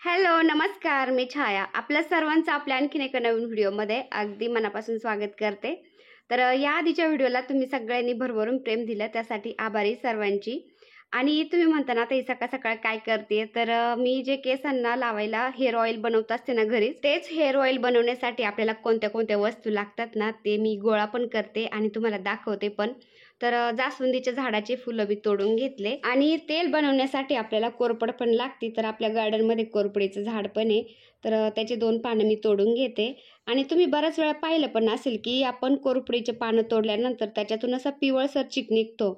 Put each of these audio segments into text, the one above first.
Hello, नमस्कार. मी छाया. आपल्या सर्वांचं आपल्या आणखीन एका नवीन व्हिडिओमध्ये अगदी मनापासून स्वागत करते. तर या आधीच्या व्हिडिओला तुम्ही सगळ्यांनी भरभरून प्रेम दिलं, त्यासाठी आभारी सर्वांची. आणि तुम्ही म्हणता ना, ताई सकाळ-सकाळ काय करते? तर मी जे केसांना लावायला हेअर ऑइल बनवत असते ना घरीच, तेच हेअर ऑइल बनवण्यासाठी आपल्याला कोणत्या-कोणत्या वस्तू लागतात ना, ते मी गोळा पण करते आणि तुम्हाला दाखवते पण. तर जास्वंदीच्या झाडाची फुलं मी तोडून घेतले आणि तेल बनवण्यासाठी आपल्याला कोरफड पण लागते. तर आपल्या गार्डनमध्ये कोरफडीचं झाड पण आहे. तर त्याचे 2 पानं मी तोडून घेते. आणि तुम्ही बऱ्याच वेळा पाहिलं पण असेल, की आपण कोरफडीचे पानं तोडल्यानंतर त्याच्यातून असा पिवळसर चिक निघतो.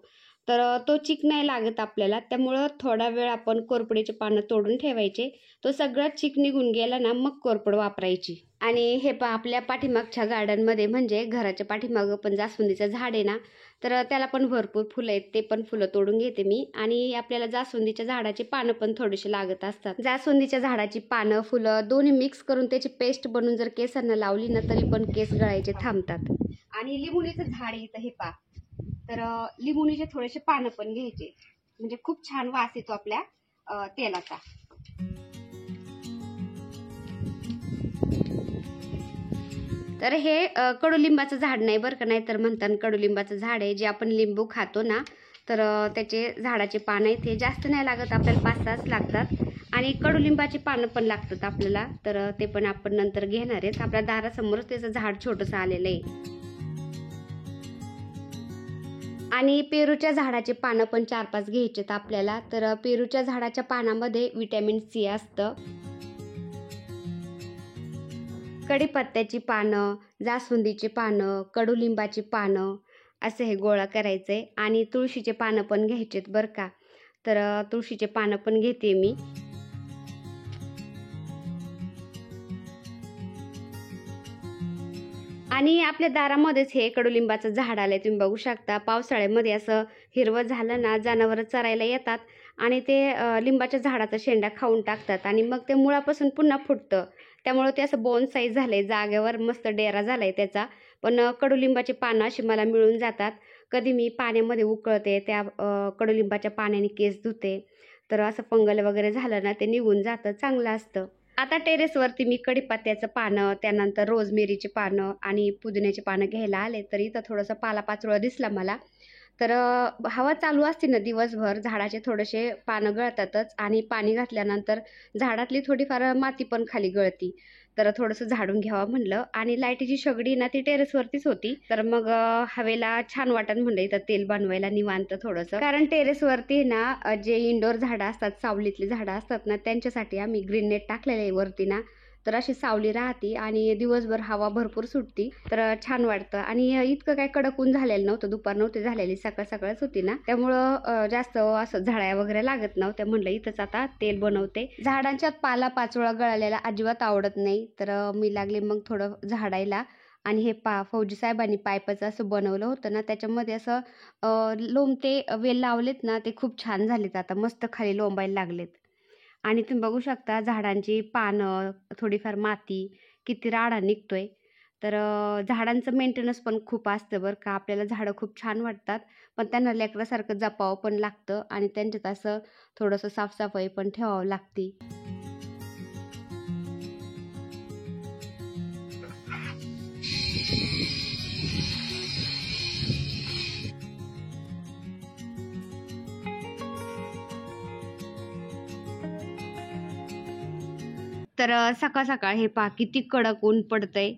तर तो चिक नाही लागत आपल्याला. त्यामुळं थोडा वेळ आपण कोरफडीचे पानं तोडून ठेवायचे. तो सगळा चिक निघून गेला ना, मग कोरफड वापरायची. आणि हे पहा, आपल्या पाठीमागच्या गार्डनमध्ये म्हणजे घराच्या पाठीमागं पण जास्वंदीचं झाड आहे ना, तर त्याला पण भरपूर फुलं आहेत. ते पण फुलं तोडून घेते मी. आणि आपल्याला जास्वंदीच्या झाडाची पानं पण थोडीशी लागत असतात. जास्वंदीच्या झाडाची पानं, फुलं दोन्ही मिक्स करून त्याची पेस्ट बनवून जर केसांना लावली ना, तरी पण केस गळायचे थांबतात. आणि लिंबुणीचं झाड आहे इथं, हे पहा. तर लिंबुणीचे थोडेसे पानं पण घ्यायचे, म्हणजे खूप छान वास येतो आपल्या तेलाचा. तर हे कडुलिंबाचं झाड नाही बरं का, नाही तर म्हणतात कडुलिंबाचं झाड आहे, जे आपण लिंबू खातो ना, तर त्याचे झाडाचे पानं आहेत. हे जास्त नाही लागत आपल्याला, 5-6च लागतात. आणि कडुलिंबाची पानं पण लागतात आपल्याला, तर ते पण आपण नंतर घेणार आहेत. आपल्या दारासमोरच त्याचं झाड छोटंसं आलेलं आहे. आणि पेरूच्या झाडाचे पानं पण 4-5 घ्यायचेत आपल्याला. तर पेरूच्या झाडाच्या पानामध्ये व्हिटॅमिन सी असतं. कढीपत्त्याची पानं, जास्वंदीची पानं, कडुलिंबाची पानं असं हे गोळा करायचंय. आणि तुळशीचे पानं पण घ्यायचेत बरं का. तर तुळशीचे पानं पण घेते मी. आणि आपल्या दारामध्येच हे कडुलिंबाचं झाड आलंय, तुम्ही बघू शकता. पावसाळ्यामध्ये असं हिरवं झालं ना, जनावरं चरायला येतात आणि ते लिंबाच्या झाडाचा शेंडा खाऊन टाकतात आणि मग ते मुळापासून पुन्हा फुटतं. त्यामुळं ते असं बोनसाई झालंय, जागेवर मस्त डेरा झालाय त्याचा. पण कडुलिंबाची पानं अशी मला मिळून जातात. कधी मी पाण्यामध्ये उकळते, त्या कडुलिंबाच्या पाण्याने केस धुते. तर असं फंगल वगैरे झालं ना, ते निघून जातं, चांगलं असतं. आता टेरेसवरती मी कढीपत्त्याचं पानं, त्यानंतर रोजमेरीची पानं आणि पुदिन्याची पानं घ्यायला आले. तर इथं थोडंसं पालापाचोळा दिसला मला. तर हवा चालू असते ना दिवसभर, झाडाचे थोडेसे पानं गळतातच आणि पाणी घातल्यानंतर झाडातली थोडीफार माती पण खाली गळती. तर थोडंसं झाडून घ्यावं म्हणलं. आणि लाईटीची शेगडी ना, ती टेरेसवरतीच होती. तर मग हवेला छान वाटण म्हणलं इथं तेल बनवायला निवांत थोडंसं. कारण टेरेसवरती ना, जे इंडोर झाडं असतात, सावलीतली झाडं असतात ना, त्यांच्यासाठी आम्ही ग्रीन नेट टाकलेलं आहे वरती ना. तर अशी सावली राहते आणि दिवसभर हवा भरपूर सुटती. तर छान वाटतं. आणि इतकं काय कडक ऊन झालेलं नव्हतं, दुपार नव्हती झालेली, सकाळच होती ना, त्यामुळं जास्त असं झळाया वगैरे लागत नव्हत्या. म्हणलं इथंच आता तेल बनवते. झाडांच्यात पालापाचोळा गळालेला अजिबात आवडत नाही. तर मी लागले मग थोडं झाडायला. आणि हे फौजी साहेबांनी पाईपाचं असं बनवलं होतं ना, त्याच्यामध्ये असं लोंबते वेल लावलेत ना, ते खूप छान झालेत, आता मस्त खाली लोंबायला लागलेत. आणि तुम्ही बघू शकता झाडांची पानं, थोडीफार माती, किती राडा निघतोय. तर झाडांचं मेंटेनन्स पण खूप असतं बरं का. आपल्याला झाडं खूप छान वाटतात, पण त्यांना लेकरासारखं जपावं पण लागतं आणि त्यांच्यात असं थोडंसं साफसफाई पण ठेवावं लागते. तर सकाळ-सकाळ हे पहा किती कडक ऊन पडतंय.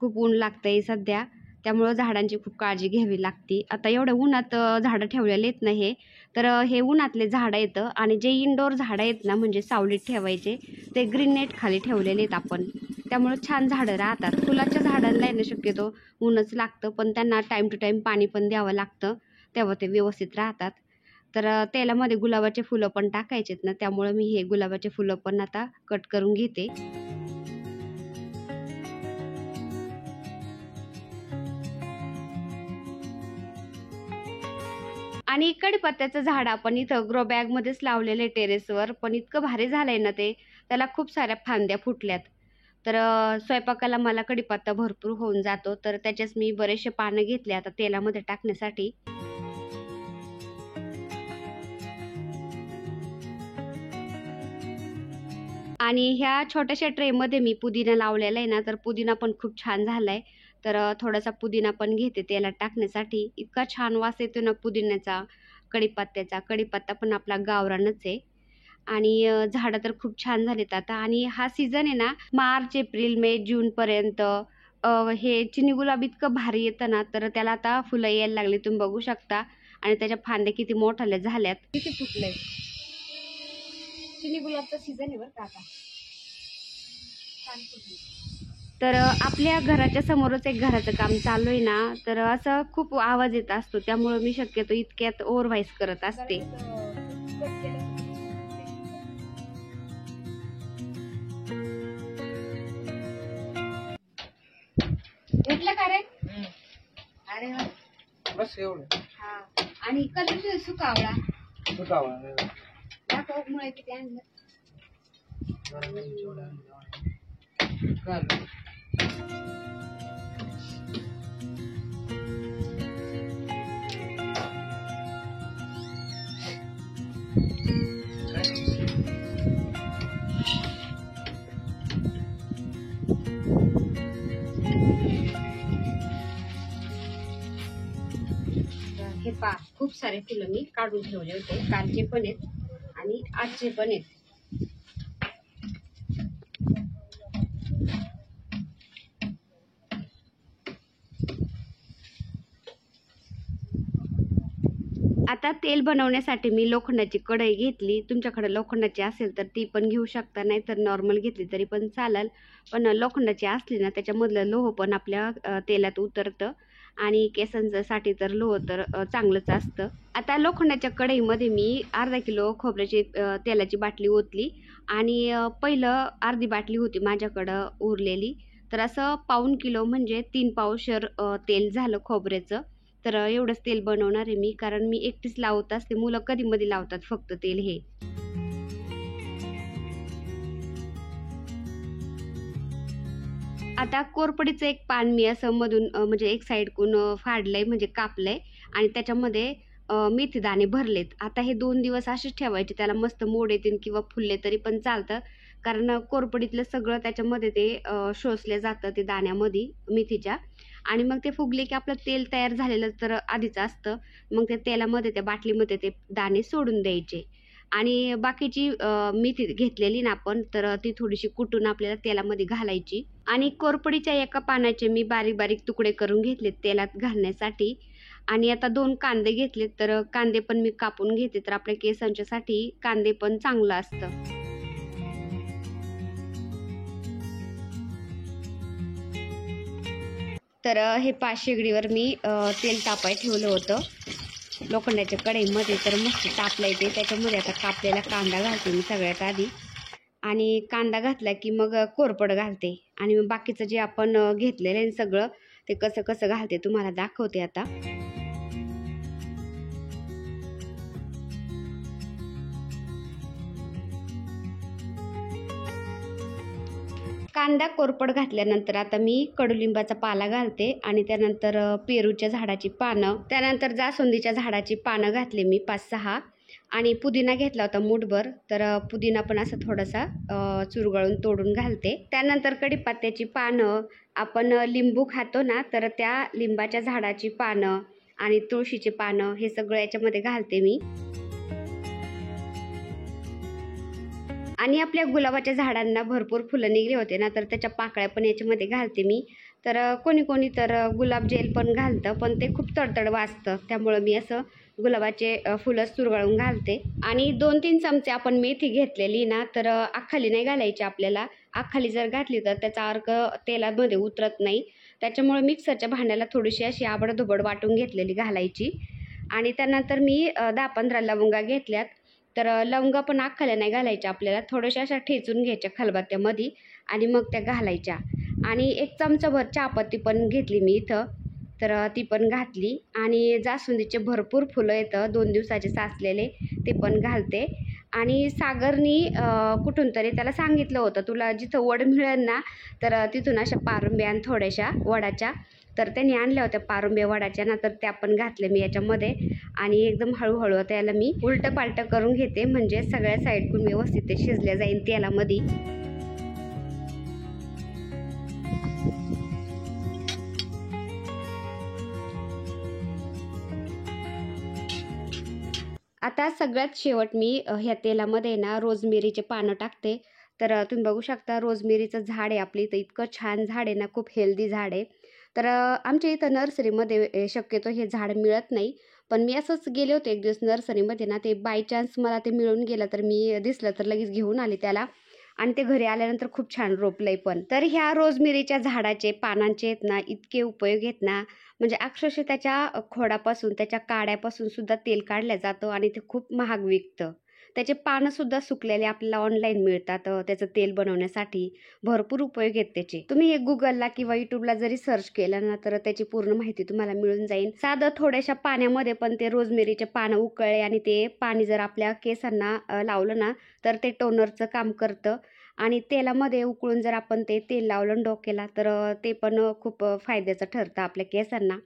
खूप ऊन लागतंय सध्या. त्यामुळं झाडांची खूप काळजी घ्यावी लागते. आता एवढ्या उन्हात झाडं ठेवलेले आहेत ना हे, तर हे उन्हातले झाडं येतं. आणि जे इनडोअर झाडं आहेत ना, म्हणजे सावलीत ठेवायचे, ते ग्रीन नेट खाली ठेवलेले आहेत आपण. त्यामुळं छान झाडं राहतात. फुलाच्या झाडांना आहे ना, शक्यतो ऊनच लागतं, पण त्यांना टाईम टू टाईम पाणी पण द्यावं लागतं, तेव्हा ते व्यवस्थित राहतात. तर तेलामध्ये गुलाबाचे फुलं पण टाकायचेत ना, त्यामुळं मी हे गुलाबाचे फुलं पण आता कट करून घेते. आणि कडीपत्त्याचं झाड आपण इथं ग्रो बॅगमध्येच लावलेलं आहे टेरेसवर, पण इतकं भारी झालंय ना ते, त्याला खूप साऱ्या फांद्या फुटल्यात. तर स्वयंपाकाला मला कडीपत्ता भरपूर होऊन जातो, तर त्याचेच मी बरेचसे पानं घेतले आता तेलामध्ये टाकण्यासाठी. आणि ह्या छोट्याशा ट्रेमध्ये मी पुदिना लावलेला आहे ना, तर पुदिना पण खूप छान झालाय. तर थोडासा पुदिना पण घेते तेलात टाकण्यासाठी. इतका छान वास येतो ना पुदिन्याचा, कढीपत्त्याचा. कढीपत्ता पण आपला गावरानच आहे. आणि झाडं तर खूप छान झालेत आता. आणि हा सीझन आहे ना, मार्च, एप्रिल, मे, जूनपर्यंत हे चिनी गुलाब इतकं भारी येतं ना, तर त्याला आता फुलं यायला लागली, तुम्ही बघू शकता. आणि त्याच्या फांद्या किती मोठाल्या झाल्यात, किती फुटलंय. चिनी गुलाबचा सीझन आहे बरं का आता. तर आपल्या घराच्या समोरच एक घराचं काम चालू आहे ना, तर असं खूप आवाज येत असतो, त्यामुळे मी शक्यतो इतक्यात ओव्हर व्हॉइस करत असते. उठलं का रे? अरे वा. बस एवढं. हा. आणि कधी सुकावळा दाखव मुळे किती आणलं. हे पा खूप सारे फुलं मी काढून ठेवले होते, कालचे पण आहेत आणि आजचे पण आहेत. आता तेल बनवण्यासाठी मी लोखंडाची कढई घेतली. तुमच्याकडे लोखंडाची असेल तर ती पण घेऊ शकता, नाही तर नॉर्मल घेतली तरी पण चालेल. पण लोखंडाची असली ना, त्याच्यामधलं लोह पण आपल्या तेलात उतरतं आणि केसांसाठी तर लोह तर चांगलंच असतं. आता लोखंडाच्या कढईमध्ये मी अर्धा किलो खोबऱ्याची तेलाची बाटली ओतली आणि पहिलं अर्धी बाटली होती माझ्याकडं उरलेली, तर असं पाऊण किलो म्हणजे 3 पावशर तेल झालं खोबऱ्याचं. तर एवढंच तेल बनवणार आहे मी, कारण मी एकटीच लावत असते, मुलं कधी मध्ये लावतात फक्त तेल हे. आता कोरपडीचं एक पान मी असं मधून म्हणजे एक साईडकून फाडलंय, म्हणजे कापलंय आणि त्याच्यामध्ये मेथी दाणे भरलेत. आता हे 2 दिवस असेच ठेवायचे, त्याला मस्त मोड येतील किंवा फुलले तरी पण चालतं, कारण कोरपडीतलं सगळं त्याच्यामध्ये ते शोषलं जातं ते दाण्यामध्ये मेथीच्या. आणि मग ते फुगले की आपलं तेल तयार झालेलं तर आधीच असतं, मग त्या तेलामध्ये त्या बाटलीमध्ये ते दाणे सोडून द्यायचे. आणि बाकीची मेथी घेतलेली ना आपण, तर ती थोडीशी कुटून आपल्याला तेलामध्ये घालायची. आणि कोरपडीच्या एका पानाचे मी बारीक बारीक तुकडे करून घेतलेत तेलात घालण्यासाठी. आणि आता 2 कांदे घेतलेत, तर कांदे पण मी कापून घेते, तर आपल्या केसांच्यासाठी कांदे पण चांगलं असतं. तर हे 5 शेगडीवर मी तेल तापाय ठेवलं होतं लोखंडाच्या कढईमध्ये, तर मस्त तापलंय ते. त्याच्यामध्ये आता कापलेला कांदा घालते मी सगळ्यात आधी, आणि कांदा घातला की मग कोरपड घालते, आणि मग बाकीचं जे आपण घेतलेलं आहे सगळं ते कसं कसं घालते तुम्हाला दाखवते आता. कांदा कोरपड घातल्यानंतर आता मी कडुलिंबाचा पाला घालते, आणि त्यानंतर पेरूच्या झाडाची पानं, त्यानंतर जास्वंदीच्या झाडाची पानं घातले मी 5-6, आणि पुदिना घेतला होता मूठभर, तर पुदिना पण असा थोडासा चुरगळून तोडून घालते. त्यानंतर कढीपत्त्याची पानं, आपण लिंबू खातो ना, तर त्या लिंबाच्या झाडाची पानं आणि तुळशीची पानं हे सगळं याच्यामध्ये घालते मी. आणि आपल्या गुलाबाच्या झाडांना भरपूर फुलं निघले होते ना, तर त्याच्या पाकळ्या पण याच्यामध्ये घालते मी. तर कोणी कोणी तर गुलाब जेल पण घालतं, पण ते खूप तडतड वाजतं, त्यामुळं मी असं गुलाबाचे फुलं चुरगळून घालते. आणि 2-3 चमचे आपण मेथी घेतलेली ना, तर अख्खाली नाही घालायची आपल्याला. अख्खाली जर घातली तर त्याचा अर्क तेलामध्ये उतरत नाही, त्याच्यामुळे मिक्सरच्या भांड्याला थोडीशी अशी आबडधोबड वाटून घेतलेली घालायची. आणि त्यानंतर मी 10-15 लवंगा घेतल्यात, तर लवंगा पण अख्खाल्या नाही घालायच्या आपल्याला, थोड्याशा अशा ठेचून घ्यायच्या खलबत्त्यामध्ये आणि मग त्या घालायच्या. आणि 1 चमचाभर चहापत्ती पण घेतली मी इथं, तर ती पण घातली. आणि जास्वंदीचे भरपूर फुलं येतं 2 दिवसाचे साचलेले, ते पण घालते. आणि सागरनी कुठून तरी त्याला सांगितलं होतं, तुला जिथं वड मिळेल ना तर तिथून अशा पारुंब्या आण थोड्याशा वडाच्या. तर त्यांनी आणल्या होत्या पारुंब्या वडाच्या ना, तर त्या पण घातल्या मी याच्यामध्ये. आणि एकदम हळूहळू त्याला मी उलटं पालटं करून घेते, म्हणजे सगळ्या साईडकडून व्यवस्थित ते शिजल्या जाईल तेलामध्ये. आता सगळ्यात शेवट मी ह्या तेलामध्ये ना रोजमेरीचे पानं टाकते. तर तुम्ही बघू शकता रोजमेरीचं झाड आहे आपली इथं, इतकं छान झाड आहे ना, खूप हेल्दी झाड आहे. तर आमच्या इथं नर्सरीमध्ये शक्यतो हे झाड मिळत नाही. पण मी असंच गेले होते एक दिवस नर्सरीमध्ये ना, ते बाय चान्स मला ते मिळून गेलं, तर मी दिसलं तर लगेच घेऊन आले त्याला. आणि ते घरी आल्यानंतर खूप छान रोपलंय पण. तर ह्या रोजमेरीच्या झाडाचे पानांचे आहेत ना इतके उपयोग आहेत ना, म्हणजे अक्षरशः त्याच्या खोडापासून, त्याच्या काड्यापासून सुद्धा तेल काढलं जातं आणि ते खूप महाग विकतं. त्याचे पानं सुद्धा सुकलेले आपल्याला ऑनलाईन मिळतात. त्याचं तेल बनवण्यासाठी भरपूर उपयोग आहेत त्याचे. तुम्ही हे गुगलला किंवा युट्यूबला जरी सर्च केलं ना, तर त्याची पूर्ण माहिती तुम्हाला मिळून जाईल. साधं थोड्याशा पाण्यामध्ये पण ते रोजमेरीचे पानं उकळले आणि ते पाणी जर आपल्या केसांना लावलं ना, तर ते टोनरचं काम करतं. आणि तेलामध्ये उकळून जर आपण ते तेल लावलं डोक्याला, तर ते पण खूप फायद्याचं ठरतं आपल्या केसांना.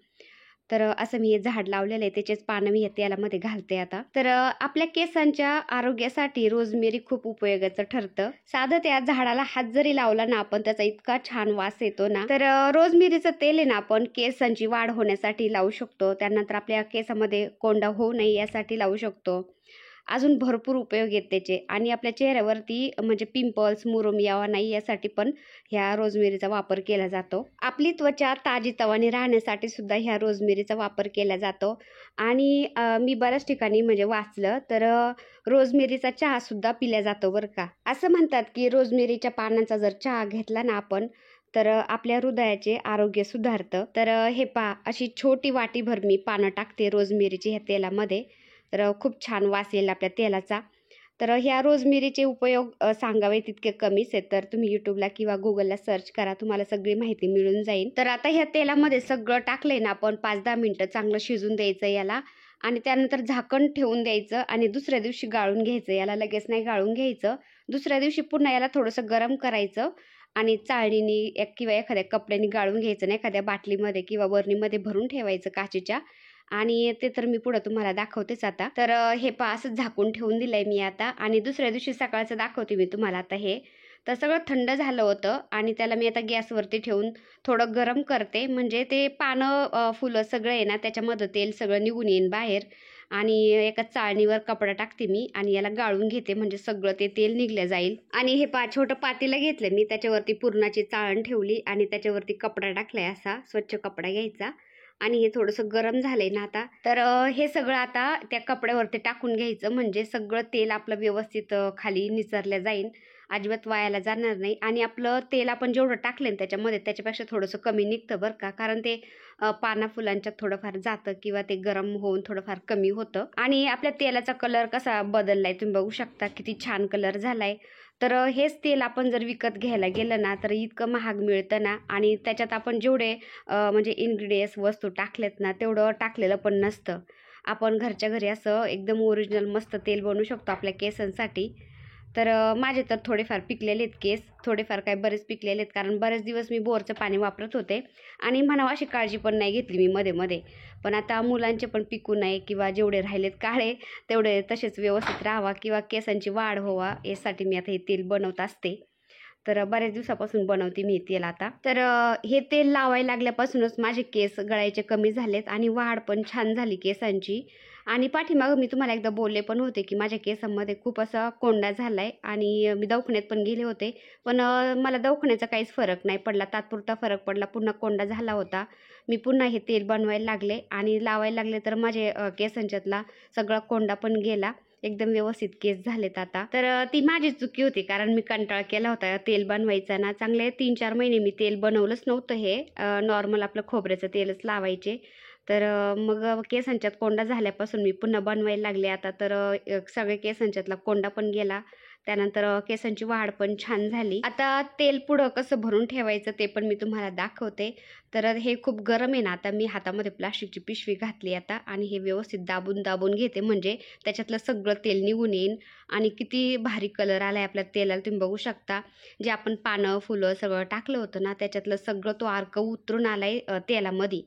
तर असं मी हे झाड लावलेलं आहे, त्याचेच पानं मी या तेलामध्ये घालते आता. तर आपल्या केसांच्या आरोग्यासाठी रोजमेरी खूप उपयोगाचं ठरतं. साधं त्या झाडाला हात जरी लावला ना आपण, त्याचा इतका छान वास येतो ना. तर रोजमेरीचं तेल आहे ना आपण केसांची वाढ होण्यासाठी लावू शकतो. त्यानंतर आपल्या केसामध्ये कोंडा होऊ नये यासाठी लावू शकतो. अजून भरपूर उपयोग आहेत त्याचे. आणि आपल्या चेहऱ्यावरती म्हणजे पिंपल्स, मुरूम यावा नाही यासाठी पण ह्या रोजमेरीचा वापर केला जातो. आपली त्वचा ताजीतवानी राहण्यासाठी सुद्धा ह्या रोजमेरीचा वापर केला जातो. आणि मी बऱ्याच ठिकाणी म्हणजे वाचलं, तर रोजमेरीचा चहा सुद्धा पिला जातो बरं का. असं म्हणतात की रोजमेरीच्या पानांचा जर चहा घेतला ना आपण, तर आपल्या हृदयाचे आरोग्य सुधारतं. तर हे पहा, अशी छोटी वाटीभर मी पानं टाकते रोजमेरीची ह्या तेलामध्ये. तर खूप छान वास येईल आपल्या तेलाचा. तर ह्या रोजमेरीचे उपयोग सांगावे तितके कमीच आहेत. तर तुम्ही यूट्यूबला किंवा गुगलला सर्च करा, तुम्हाला सगळी माहिती मिळून जाईल. तर आता ह्या तेलामध्ये सगळं टाकलंय ना आपण, 5-10 मिनिटं चांगलं शिजून द्यायचं याला. आणि त्यानंतर झाकण ठेवून द्यायचं आणि दुसऱ्या दिवशी गाळून घ्यायचं. याला लगेच नाही गाळून घ्यायचं. दुसऱ्या दिवशी पुन्हा याला थोडंसं गरम करायचं आणि चाळणीने किंवा एखाद्या कपड्याने गाळून घ्यायचं, नाही एखाद्या बाटलीमध्ये किंवा बरणीमध्ये भरून ठेवायचं काचेच्या. आणि ते तर मी पुढं तुम्हाला दाखवतेच आता. तर हे पहा, असं झाकून ठेवून दिलंय मी आता. आणि दुसऱ्या दिवशी सकाळचं दाखवते मी तुम्हाला आता हे. तर सगळं थंड झालं होतं आणि त्याला मी आता गॅसवरती ठेवून थोडं गरम करते, म्हणजे ते पानं फुलं सगळं आहे ना त्याच्यामध्ये तेल सगळं निघून येईन बाहेर. आणि एका चाळणीवर कपडा टाकते मी आणि याला गाळून घेते, म्हणजे सगळं ते तेल निघलं जाईल. आणि हे पहा, छोटं पातेलं घेतलं मी, त्याच्यावरती पुरणाची चाळण ठेवली आणि त्याच्यावरती कपडा टाकलाय, असा स्वच्छ कपडा घ्यायचा. आणि हे थोडंसं गरम झालंय ना आता, तर हे सगळं आता त्या कपड्यावरती टाकून घ्यायचं, म्हणजे सगळं तेल आपलं व्यवस्थित खाली निचरलं जाईल, अजिबात वायाला जाणार नाही. आणि आपलं तेल आपण जेवढं टाकलं ना त्याच्यामध्ये, त्याच्यापेक्षा थोडंसं कमी निघतं बरं का, कारण ते पाना फुलांच्यात थोडंफार जातं किंवा ते गरम होऊन थोडंफार कमी होतं. आणि आपल्या तेलाचा कलर कसा बदललाय तुम्ही बघू शकता, किती छान कलर झालाय. तर हेच तेल आपण जर विकत घ्यायला गेलं ना, तर इतकं महाग मिळतं ना. आणि त्याच्यात आपण जेवढे म्हणजे इन्ग्रेडियंट्स वस्तू टाकलेत ना, तेवढं टाकलेलं पण नसतं. आपण घरच्या घरी असं एकदम ओरिजिनल मस्त तेल बनवू शकतो आपल्या केसांसाठी. तर माझे तर थोडेफार पिकलेले आहेत केस, थोडेफार काय बरेच पिकलेले आहेत, कारण बरेच दिवस मी बोरचं पाणी वापरत होते आणि म्हणावं अशी काळजी पण नाही घेतली मी मध्ये मध्ये. पण आता मुलांचे पण पिकू नये किंवा जेवढे राहिलेत काळे तेवढे तसेच व्यवस्थित राहावा किंवा केसांची वाढ व्हावा यासाठी मी आता हे तेल बनवत असते. तर बऱ्याच दिवसापासून बनवते मी तेल आता. तर हे तेल लावायला लागल्यापासूनच माझे केस गळायचे कमी झालेत आणि वाढ पण छान झाली केसांची. आणि पाठीमागं मी तुम्हाला एकदा बोलले पण होते की माझ्या केसांमध्ये खूप असा कोंडा झालाय आणि मी दवाखान्यात पण गेले होते. पण मला दवाखान्याचा काहीच फरक नाही पडला, तात्पुरता फरक पडला, पुन्हा कोंडा झाला होता. मी पुन्हा हे तेल बनवायला लागले आणि लावायला लागले, तर माझे केसांच्यातला सगळा कोंडा पण गेला, एकदम व्यवस्थित केस झालेत आता. तर ती माझी चुकी होती, कारण मी कंटाळा केला होता तेल बनवायचा ना. चांगले 3-4 महिने मी तेल बनवलंच नव्हतं, हे नॉर्मल आपलं खोबऱ्याचं तेलच लावायचे. तर मग केसांच्यात कोंडा झाल्यापासून मी पुन्हा बनवायला लागले आता. तर सगळे केसांच्यातला कोंडा पण गेला, त्यानंतर केसांची वाढ पण छान झाली. आता तेल पुढं कसं भरून ठेवायचं ते पण मी तुम्हाला दाखवते. तर हे खूप गरम आहे ना, आता मी हातामध्ये प्लास्टिकची पिशवी घातली आता आणि हे व्यवस्थित दाबून दाबून घेते, म्हणजे त्याच्यातलं सगळं तेल निघून येईल. आणि किती भारी कलर आला आहे आपल्या तेलाला, तुम्ही बघू शकता. जे आपण पानं फुलं सगळं टाकलं होतं ना, त्याच्यातलं सगळं तो अर्क उतरून आला आहे तेलामध्ये.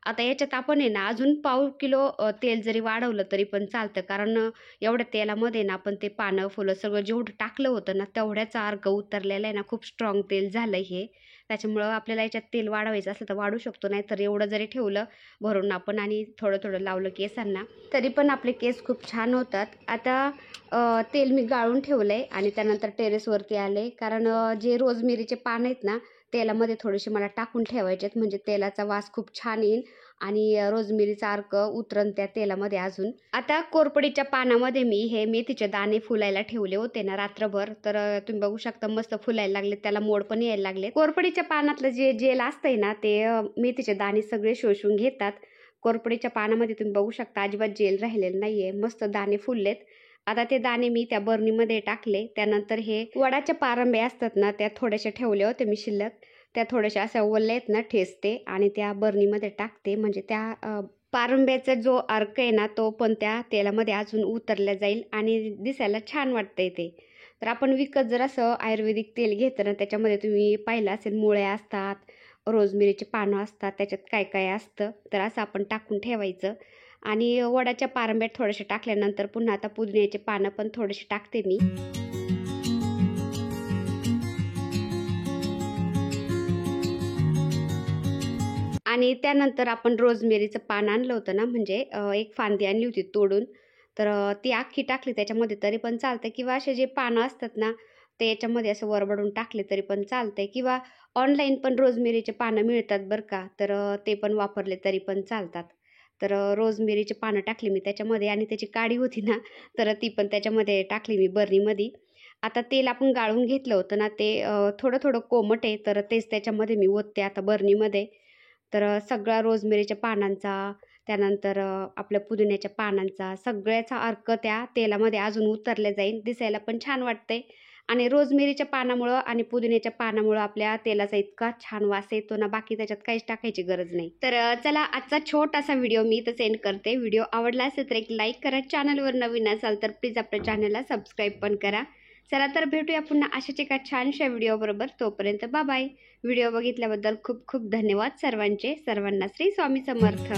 आता याच्यात आपण आहे ना अजून पाव किलो तेल जरी वाढवलं तरी पण चालतं, कारण एवढ्या तेलामध्ये ना आपण ते पानं फुलं सगळं जेवढं टाकलं होतं ना तेवढ्याचा अर्क उतरलेला आहे ना, खूप स्ट्रॉंग तेल झालं हे. त्याच्यामुळं आपल्याला याच्यात तेल वाढवायचं असलं तर वाढू शकतो, नाही तर एवढं जरी ठेवलं भरून आपण आणि थोडं थोडं लावलं केसांना तरी पण आपले केस खूप छान होतात. आता तेल मी गाळून ठेवलं आहे आणि त्यानंतर टेरेसवरती आले, कारण जे रोजमेरीचे पान आहेत ना तेलामध्ये थोडेसे मला टाकून ठेवायचे आहेत, म्हणजे तेलाचा वास खूप छान येईल आणि रोजमेरीचा अर्क उतरण त्या तेलामध्ये अजून. आता कोरपडीच्या पानामध्ये मी हे मेथीचे दाणे फुलायला ठेवले होते ना रात्रभर, तर तुम्ही बघू शकता मस्त फुलायला लागले, त्याला मोड पण यायला लागले. कोरपडीच्या पानातलं जे जेल असतंय ना ते मेथीचे दाणे सगळे शोषून घेतात. कोरपडीच्या पानामध्ये तुम्ही बघू शकता अजिबात जेल राहिलेलं नाहीये, मस्त दाणे फुललेत. आता ते दाणे मी त्या बरणीमध्ये टाकले. त्यानंतर हे वडाच्या पारंब्या असतात ना त्या थोड्याशा ठेवल्या होत्या मी शिल्लक, त्या थोड्याशा अशा ओल्या आहेत ना ठेचते आणि त्या बरणीमध्ये टाकते, म्हणजे त्या पारंब्याचा जो अर्क आहे ना तो पण त्या तेलामध्ये अजून उतरला जाईल आणि दिसायला छान वाटतंय ते. तर आपण विकत जर असं आयुर्वेदिक तेल घेतं ना त्याच्यामध्ये तुम्ही पाहिलं असेल मुळ्या असतात, रोजमेरीचे पानं असतात, त्याच्यात काय काय असतं. तर असं आपण टाकून ठेवायचं आणि वडाच्या पारंब्यात थोडेसे टाकल्यानंतर पुन्हा आता पुदिन्याचे पानं पण थोडेसे टाकते मी. आणि त्यानंतर आपण रोजमेरीचं पान आणलं होतं ना, म्हणजे एक फांदी आणली होती तोडून, तर ती अख्खी टाकली त्याच्यामध्ये तरी पण चालतं, किंवा असे जे पानं असतात ना ते याच्यामध्ये असं वरबडून टाकले तरी पण चालतंय, किंवा ऑनलाईन पण रोजमेरीचे पानं मिळतात बरं का, तर ते पण वापरले तरी पण चालतात. तर रोजमेरीचे पानं टाकली मी त्याच्यामध्ये आणि त्याची काडी होती ना तर ती पण त्याच्यामध्ये टाकली मी बरणीमध्ये. आता तेल आपण गाळून घेतलं होतं ना ते थोडं थोडं कोमट आहे, तर तेच त्याच्यामध्ये मी ओतते आता बरणीमध्ये. तर सगळा रोजमेरीच्या पानांचा, त्यानंतर आपल्या पुदिन्याच्या पानांचा सगळ्याचा अर्क त्या तेलामध्ये अजून उतरला जाईल, दिसायला पण छान वाटते. आणि रोजमेरीच्या पानामुळं आणि पुदिन्याच्या पानामुळं आपल्या तेलाचा इतका छान वास येतो ना, बाकी त्याच्यात काहीच टाकायची गरज नाही. तर चला आजचा छोटासा व्हिडिओ मी इथं सेंड करते. व्हिडिओ आवडला असेल तर एक लाईक करा, चॅनलवर नवीन असाल तर प्लीज आपल्या चॅनलला सबस्क्राईब पण करा. चला तर भेटूया पुन्हा अशाच एका छानशा व्हिडिओबरोबर. तोपर्यंत बाय. व्हिडिओ बघितल्याबद्दल खूप खूप धन्यवाद सर्वांचे. सर्वांना श्री स्वामी समर्थ.